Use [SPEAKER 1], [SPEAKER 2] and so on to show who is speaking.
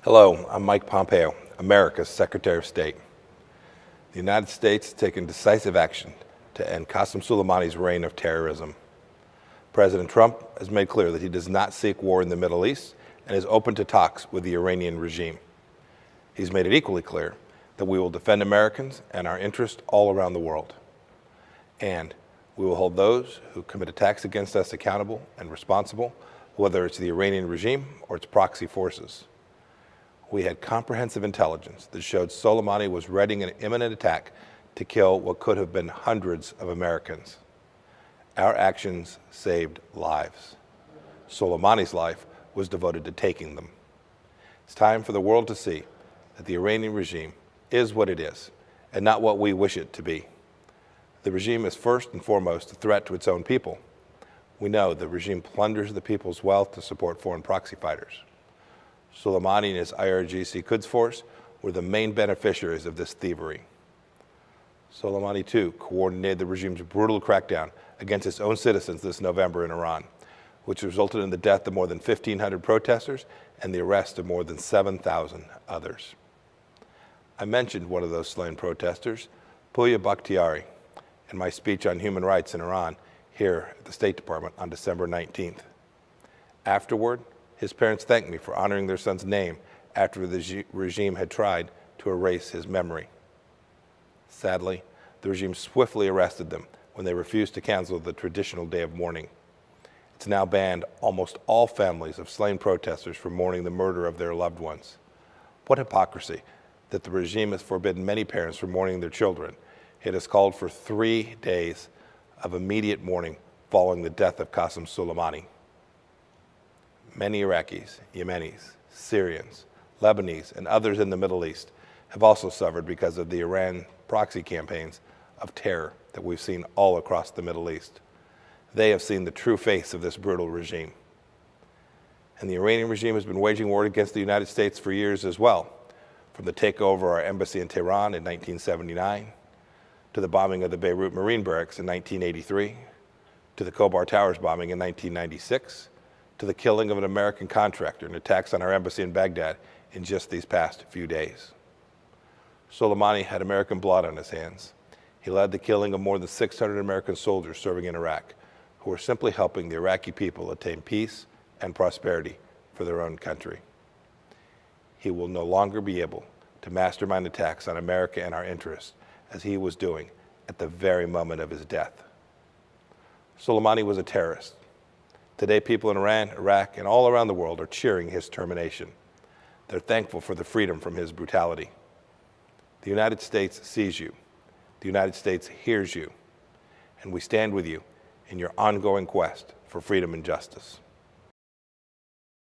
[SPEAKER 1] Hello, I'm Mike Pompeo, America's Secretary of State. The United States has taken decisive action to end Qasem Soleimani's reign of terrorism. President Trump has made clear that he does not seek war in the Middle East and is open to talks with the Iranian regime. He's made it equally clear that we will defend Americans and our interests all around the world. And we will hold those who commit attacks against us accountable and responsible, whether it's the Iranian regime or its proxy forces. We had comprehensive intelligence that showed Soleimani was readying an imminent attack to kill what could have been hundreds of Americans. Our actions saved lives. Soleimani's life was devoted to taking them. It's time for the world to see that the Iranian regime is what it is and not what we wish it to be. The regime is first and foremost a threat to its own people. We know the regime plunders the people's wealth to support foreign proxy fighters. Soleimani and his IRGC Quds force were the main beneficiaries of this thievery. Soleimani, too, coordinated the regime's brutal crackdown against its own citizens this November in Iran, which resulted in the death of more than 1,500 protesters and the arrest of more than 7,000 others. I mentioned one of those slain protesters, Pouya Bakhtiari, in my speech on human rights in Iran here at the State Department on December 19th. Afterward, his parents thanked me for honoring their son's name after the regime had tried to erase his memory. Sadly, the regime swiftly arrested them when they refused to cancel the traditional day of mourning. It's now banned almost all families of slain protesters from mourning the murder of their loved ones. What hypocrisy that the regime has forbidden many parents from mourning their children. It has called for 3 days of immediate mourning following the death of Qasem Soleimani. Many Iraqis, Yemenis, Syrians, Lebanese, and others in the Middle East have also suffered because of the Iran proxy campaigns of terror that we've seen all across the Middle East. They have seen the true face of this brutal regime. And the Iranian regime has been waging war against the United States for years as well, from the takeover of our embassy in Tehran in 1979, to the bombing of the Beirut Marine Barracks in 1983, to the Khobar Towers bombing in 1996, to the killing of an American contractor and attacks on our embassy in Baghdad in just these past few days. Soleimani had American blood on his hands. He led the killing of more than 600 American soldiers serving in Iraq, who were simply helping the Iraqi people attain peace and prosperity for their own country. He will no longer be able to mastermind attacks on America and our interests, as he was doing at the very moment of his death. Soleimani was a terrorist. Today, people in Iran, Iraq, and all around the world are cheering his termination. They're thankful for the freedom from his brutality. The United States sees you. The United States hears you. And we stand with you in your ongoing quest for freedom and justice.